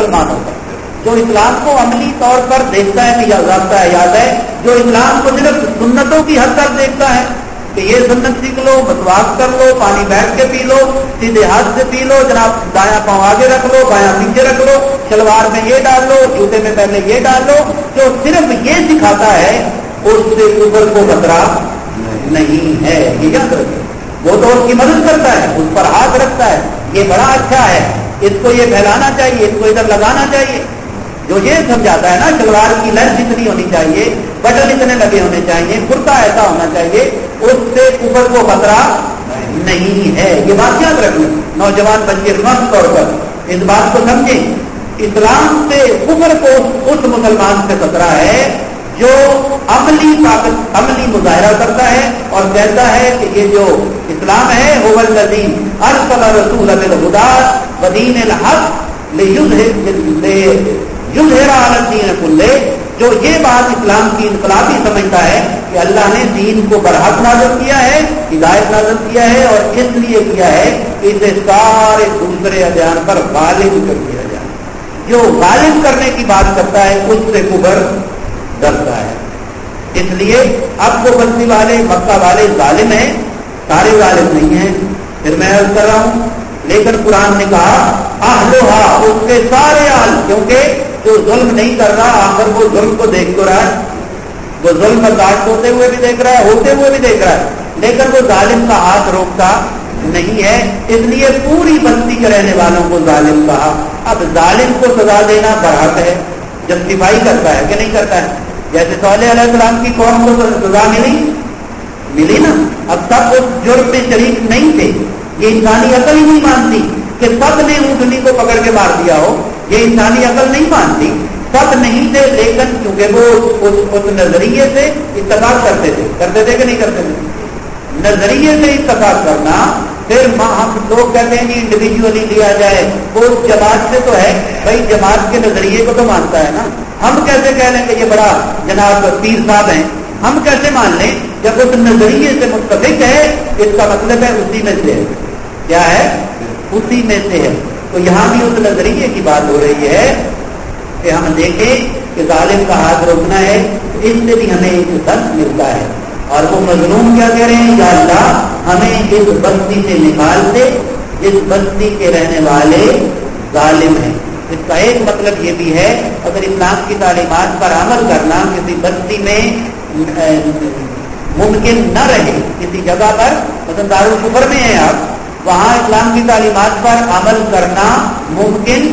مسلمانوں پر جو اسلام کو عملی طور پر دیکھتا ہے کہ ضابطہ ہے یاد ہے، جو اسلام کو صرف سنتوں کی حد تک دیکھتا ہے کہ یہ سنت سیکھ لو، مسواک کر لو، پانی بیٹھ کے پی لو، سیدھے ہاتھ سے پی لو، جناب دایاں پاؤں آگے رکھ لو، بایاں پیچھے رکھ لو، شلوار میں یہ ڈال لو، جوتے میں پہلے یہ ڈال لو، جو صرف یہ سکھاتا ہے اس سے اوپر کو خطرہ نہیں ہے، یہ یاد رکھیں۔ وہ تو اس کی مدد کرتا ہے، اس پر ہاتھ رکھتا ہے، یہ بڑا اچھا ہے، اس کو یہ پھیلانا چاہیے، اس کو ادھر لگانا چاہیے، جو یہ سمجھاتا ہے نا شلوار کی لینتھ اتنی ہونی چاہیے، بٹن اتنے لگے ہونے چاہیے، کرتا ایسا ہونا چاہیے، اس سے اوپر کو خطرہ نہیں ہے۔ یہ بات یاد رکھیں نوجوان بچے خاص طور پر اس بات کو سمجھیں، اسلام سے کفر کو اس مسلمان سے خطرہ ہے جو عملی مظاہرہ کرتا ہے اور کہتا ہے کہ یہ جو اسلام ہے هو الذی ارسل رسول بالهدى ودین الحق لیظہر علی الدین کلہ، جو یہ بات اسلام کی انقلابی سمجھتا ہے کہ اللہ نے دین کو برحق نازل کیا ہے، ہدایت نازل کیا ہے، اور اس لیے کیا ہے کہ اسے سارے دوسرے ادیان پر غالب کر دیا جائے۔ جو غالب کرنے کی بات کرتا ہے اس سے کفر ڈرتا ہے۔ اس لیے اب وہ بستی والے مکہ والے ظالم ہیں، سارے ظالم نہیں ہیں، پھر میں عرض کر رہا ہوں، لیکن قرآن نے کہا اہلھا، اس کے سارے اہل، کیونکہ جو ظلم نہیں کر رہا آخر وہ ظلم کو دیکھ تو رہا ہے، وہ ظلم برداشت ہوتے ہوئے بھی دیکھ رہا ہے، ہوتے ہوئے بھی دیکھ رہا ہے، لیکن وہ ظالم کا ہاتھ روکتا نہیں ہے، اس لیے پوری بستی کے رہنے والوں کو ظالم کہا۔ اب ظالم کو سزا دینا برحق ہے، جسٹیفائی کرتا ہے کہ نہیں کرتا ہے؟ جیسے صالح علیہ السلام کی قوم کو سزا ملی نا، اب سب اس جرم میں شریک نہیں تھے، یہ انسانی عقل ہی نہیں مانتی کہ سب نے اونٹنی کو پکڑ کے مار دیا ہو، یہ انسانی عقل نہیں مانتی، سب نہیں تھے، لیکن کیونکہ وہ اس نظریے سے اتفاق کرتے تھے کہ نہیں کرتے تھے، نظریے سے اتفاق کرنا، پھر ہم لوگ کہتے ہیں کہ انڈیویجولی لیا جائے، وہ جماعت سے تو ہے بھائی، جماعت کے نظریے کو تو مانتا ہے نا، ہم کیسے کہہ لیں کہ یہ بڑا جناب پیر صاحب ہیں، ہم کیسے مان لیں جب اس نظریے سے متفق ہے، اس کا مطلب ہے اسی میں سے ہے، کیا ہے؟ اسی میں سے ہے۔ تو یہاں بھی اس نظریے کی بات ہو رہی ہے کہ ہم دیکھیں کہ ظالم کا ہاتھ روکنا ہے، اس سے بھی ہمیں ایک درس ملتا ہے، اور وہ مظلوم کیا کہہ رہے ہیں، یا اللہ ہمیں اس بستی سے نکال دے، اس بستی کے رہنے والے ظالم ہیں۔ اس کا ایک مطلب یہ بھی ہے، اگر اسلام کی تعلیمات پر عمل کرنا کسی بستی میں ممکن نہ رہے، کسی جگہ پر مثلا دارالکفر میں ہیں آپ، وہاں اسلام کی تعلیمات پر عمل کرنا ممکن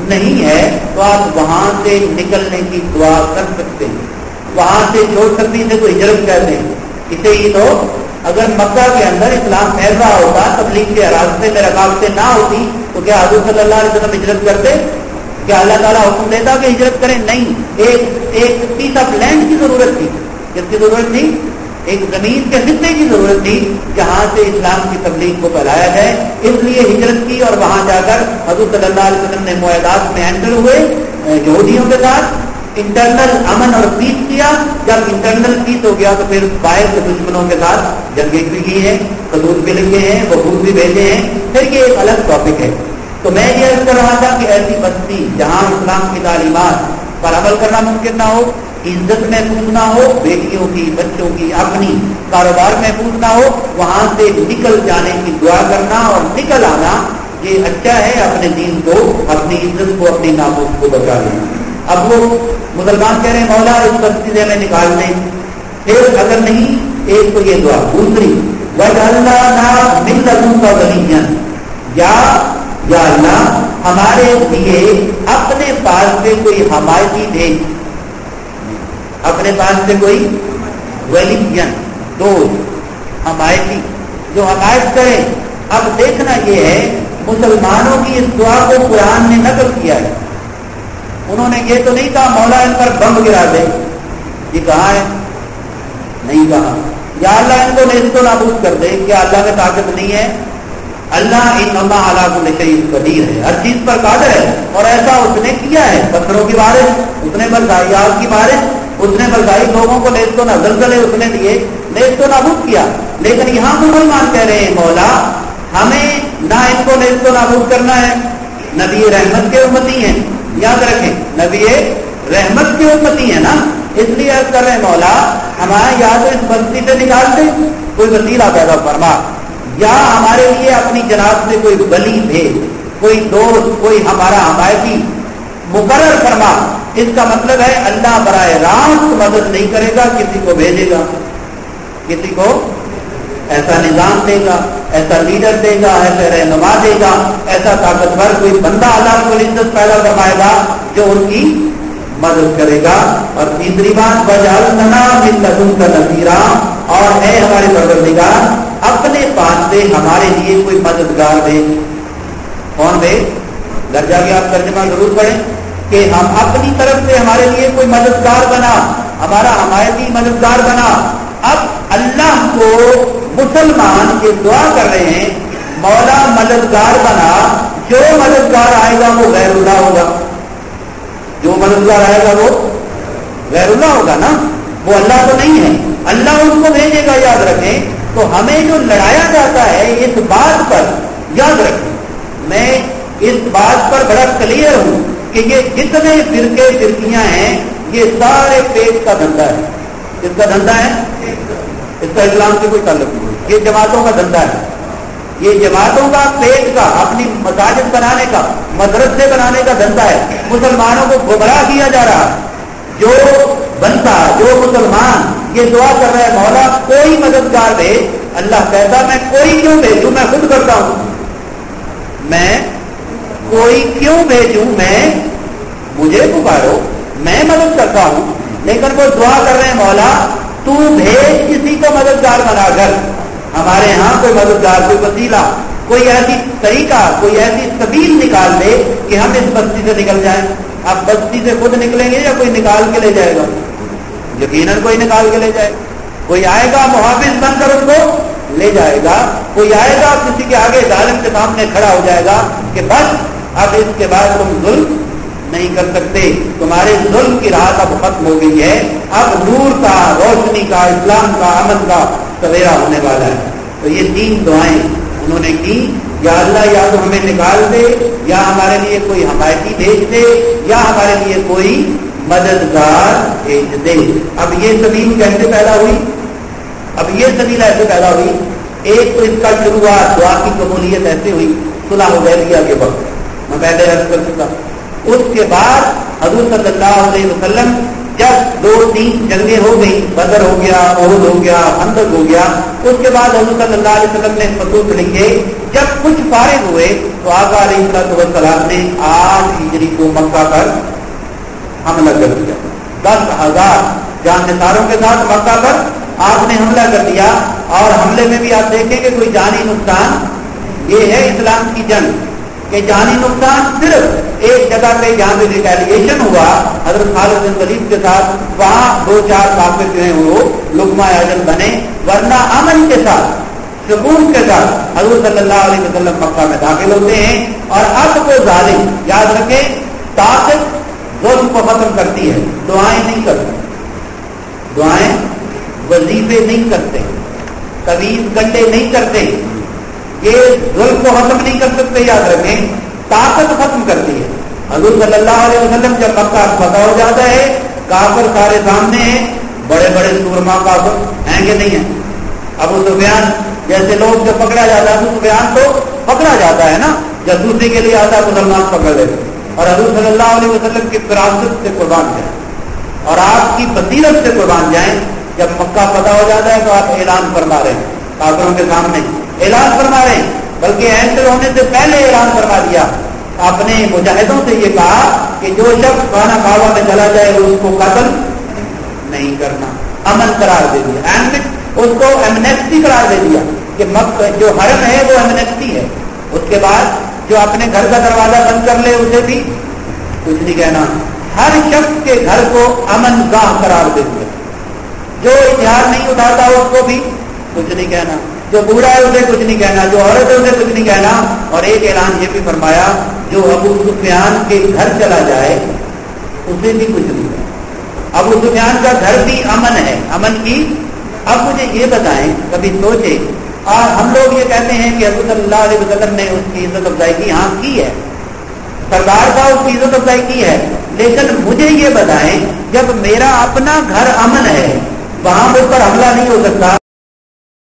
نہیں ہے، تو آپ وہاں سے نکلنے کی دعا کر سکتے ہیں، وہاں سے چھوڑ سکتے ہیں، تو ہجرت کہتے ہیں اسے ہی۔ تو اگر مکہ کے اندر اسلام پھیل رہا ہوتا، تبلیغ کے راستے میں رکاوٹیں نہ ہوتی، تو کیا حضور صلی اللہ علیہ وسلم ہجرت کرتے؟ کیا اللہ تعالیٰ حکم دیتا کہ ہجرت کریں؟ نہیں، ایک پیس آف لینڈ کی ضرورت تھی، جس کی ضرورت تھی ایک زمین کے حصے کی ضرورت تھی جہاں سے اسلام کی تبلیغ کو پھیلایا جائے، اس لیے ہجرت کی، اور وہاں جا کر حضور صلی اللہ علیہ وسلم نے معاہدات میں انٹر ہوئے یہودیوں کے ساتھ، انٹرنل امن اور پیس کیا۔ جب انٹرنل پیس ہو گیا تو پھر باہر کے دشمنوں کے ساتھ جنگیں بھی کی ہیں، حدود بھی لکھے ہیں، وفود بھی بھیجے ہیں، پھر یہ ایک الگ ٹاپک ہے۔ تو میں یہ عرض کر رہا تھا کہ ایسی بستی جہاں اسلام کی تعلیمات پر عمل کرنا ممکن نہ ہو، عزت محفوظ نہ ہو، بیٹیوں کی، بچوں کی، اپنی کاروبار محفوظ نہ ہو، وہاں سے نکل جانے کی دعا کرنا اور نکل آنا، یہ اچھا ہے، اپنے دین کو، اپنی عزت کو، اپنی ناموس کو بچا لینا۔ اب وہ مسلمان کہہ رہے ہیں مولا اس بستی سے ہمیں نکال دیں، پھر اگر نہیں، ایک تو یہ دعا، دوسری وَجْعَلْنَا مِن لَّدُنكَ وَلِيًّا، یا اللہ ہمارے لیے اپنے پاس سے کوئی حمایتی بھیج، اپنے پاس سے کوئی ولیین، دوست، حمایتی جو حمایت کرے۔ اب دیکھنا یہ ہے مسلمانوں کی اس دعا کو قرآن نے نقل کیا ہے، انہوں نے یہ تو نہیں کہا مولا ان پر بم گرا دے، یہ کہاں ہے؟ نہیں کہا یا اللہ ان کو نیست و نابود کر دے، کیا اللہ میں طاقت نہیں ہے؟ اللہ انما علی کل شیء قدیر ہے، ہر چیز پر قادر ہے، اور ایسا اس نے کیا ہے، پتھروں کی بارش اس نے برسائی، آگ کی بارش اس نے برسائی، لوگوں کو نیست و زلزلے اس نے دیے، نیست و نابود کیا۔ لیکن یہاں مسلمان کہہ رہے ہیں مولا ہمیں نہ ان کو نیست و نابود کرنا ہے، نبی رحمت کے امتی ہیں، یاد رکھیں نبی رحمت کے امتی ہے نا، اس لیے عرض کر رہے ہیں مولا ہمارے یا تو اس بستی سے نکال دے، کوئی وسیلہ پیدا فرما، یا ہمارے لیے اپنی جناب سے کوئی ولی بھیج، کوئی دوست، کوئی ہمارا حمایتی مقرر فرما۔ اس کا مطلب ہے اللہ براہ راست مدد نہیں کرے گا، کسی کو بھیجے گا، کسی کو ایسا نظام دے گا، ایسا لیڈر دے گا، ایسا رہنما دے گا، ایسا طاقتور کوئی بندہ اللہ کو عزت پیدا فرمائے گا جو ان کی مدد کرے گا۔ اور تیسری بات وجعلنا من لدنک نصیرا، اور اے ہمارے پروردگار اپنے پاس سے ہمارے لیے کوئی مددگار دے۔ کون دے؟ گھر جا کے آپ ترجمہ ضرور پڑھیں کہ ہم اپنی طرف سے ہمارے لیے کوئی مددگار بنا، ہمارا حمایتی مددگار بنا۔ اب اللہ کو مسلمان یہ دعا کر رہے ہیں مولا مددگار بنا، جو مددگار آئے گا وہ غیر اللہ ہوگا، جو مددگار آئے گا وہ غیر اللہ ہوگا نا، وہ اللہ تو نہیں ہے، اللہ اس کو بھیجے گا۔ یاد رکھیں تو ہمیں جو لڑایا جاتا ہے اس بات پر، یاد رکھیں میں اس بات پر بڑا کلیئر ہوں کہ یہ جتنے فرقے فرقیاں ہیں یہ سارے پیٹ کا دھندا ہے۔ کس کا دھندا ہے؟ اس کا اسلام سے کوئی تعلق نہیں، یہ جماعتوں کا دھندا ہے، یہ جماعتوں کا پیٹ کا، اپنی مساجد بنانے کا، مدرسے بنانے کا دھندا ہے۔ مسلمانوں کو گمراہ کیا جا رہا ہے۔ جو بنتا جو مسلمان یہ دعا کر رہا ہے مولا کوئی مددگار دے، اللہ کہتا میں کوئی کیوں بھیجوں، میں خود کرتا ہوں، میں کوئی کیوں بھیجوں، میں مجھے پکارو میں مدد کرتا ہوں۔ لیکن وہ دعا کر رہے ہیں مولا تو بھیج کسی کو مددگار بنا کر، ہمارے ہاں کوئی مددگار، کوئی وسیلہ، کوئی ایسی طریقہ، کوئی ایسی سبیل نکال دے کہ ہم اس بستی سے نکل جائیں۔ اب بستی سے خود نکلیں گے یا کوئی نکال کے لے جائے گا؟ یقیناً کوئی نکال کے لے جائے، کوئی آئے گا محافظ بن کر اس کو لے جائے گا، کوئی آئے گا کسی کے آگے ظالم کے سامنے کھڑا ہو جائے گا کہ بس اب اس کے بعد تم ظلم نہیں کر سکتے، تمہارے ظلم کی رات اب ختم ہو گئی ہے، اب نور کا، روشنی کا، اسلام کا، امن کا سویرا ہونے والا ہے۔ تو یہ تین دعائیں انہوں نے کی، یا اللہ یا تو ہمیں نکال دے، یا ہمارے لیے کوئی حمایتی بھیج دے، یا ہمارے لیے کوئی مددگار بھیج دے۔ اب یہ سبیل کیسے پیدا ہوئی؟ اب یہ سبیل ایسے پیدا ہوئی، ایک تو اس کا شروعات دعا کی قبولیت ایسے ہوئی صلح حدیبیہ کے وقت، میں پہلے عرض کر چکا۔ اس کے بعد حضور صلی اللہ علیہ وسلم جب 2-3 جنگیں ہو گئی، بدر ہو گیا، احد ہو گیا، خندق ہو گیا، اس کے بعد حضور صلی اللہ علیہ وسلم نے خطوط لکھے۔ جب کچھ فارغ ہوئے تو آقا علیہ السلام نے 8 ہجری کو مکہ پر حملہ کر دیا، 10,000 جانثاروں کے ساتھ مکہ پر آپ نے حملہ کر دیا۔ اور حملے میں بھی آپ دیکھیں کہ کوئی جانی نقصان، یہ ہے اسلام کی جنگ کہ جانی نقصان صرف ایک جگہ پہ جہاں پہ ریٹیلیشن ہوا حضرت خالد بن ولید کے ساتھ، وہاں 2-4 کافر جو ہیں وہ لقمہ اعظم بنے، ورنہ امن کے ساتھ، سکون کے ساتھ حضور صلی اللہ علیہ وسلم مکہ میں داخل ہوتے ہیں۔ اور اب وہ ظالم، یاد رکھیں طاقت ظلم کو ختم کرتی ہے، دعائیں نہیں کرتی، دعائیں وظیفے نہیں کرتے، طویل گنڈے نہیں کرتے، یہ ظلم کو ختم نہیں کر سکتے۔ یاد رکھیں طاقت ختم کرتی ہے۔ حضور صلی اللہ علیہ وسلم جب مکہ فتح ہو جاتا ہے، کافر سارے سامنے ہیں، بڑے بڑے سورما کافر ہیں کہ نہیں ہیں؟ ابو سفیان جیسے لوگ جب پکڑا جاتا ہے، ابو سفیان تو پکڑا جاتا ہے نا، جاسوسی کے لیے آتا ہے مسلمان پکڑ لیتے، اور حضور صلی اللہ علیہ وسلم کی فراست سے قربان جائیں اور آپ کی بصیرت سے قربان جائیں۔ جب مکہ فتح ہو جاتا ہے تو آپ اعلان فرما رہے ہیں، کافروں کے سامنے اعلان فرما رہے ہیں، بلکہ اینٹر ہونے سے پہلے اعلان فرما دیا، اپنے مجاہدوں سے یہ کہا کہ جو شخص خانہ کعبہ میں چلا جائے اس کو قتل نہیں کرنا، امن قرار دے دیا، اس کو ایمنیسٹی قرار دے دیا کہ جو حرم ہے وہ ایمنیسٹی ہے۔ اس کے بعد جو اپنے گھر کا دروازہ بند کر لے اسے بھی کچھ نہیں کہنا، ہر شخص کے گھر کو امن گاہ قرار دے دیا، جو ہتھیار نہیں اٹھاتا اس کو بھی کچھ نہیں کہنا، جو بوڑھا ہے اسے کچھ نہیں کہنا، جو عورت ہے اسے کچھ نہیں کہنا۔ اور ایک اعلان یہ بھی فرمایا جو ابو سفیان کے گھر چلا جائے اسے بھی کچھ نہیں کہنا، ابو سفیان کا گھر بھی امن ہے، امن کی۔ اب مجھے یہ بتائیں، کبھی سوچے، اور ہم لوگ یہ کہتے ہیں کہ حضرت صلی اللہ علیہ وسلم نے اس کی عزت افزائی کی، ہاں کی ہے، سردار صاحب کی عزت افزائی کی ہے، لیکن مجھے یہ بتائیں جب میرا اپنا گھر امن ہے، وہاں مجھ پر حملہ نہیں ہو سکتا؟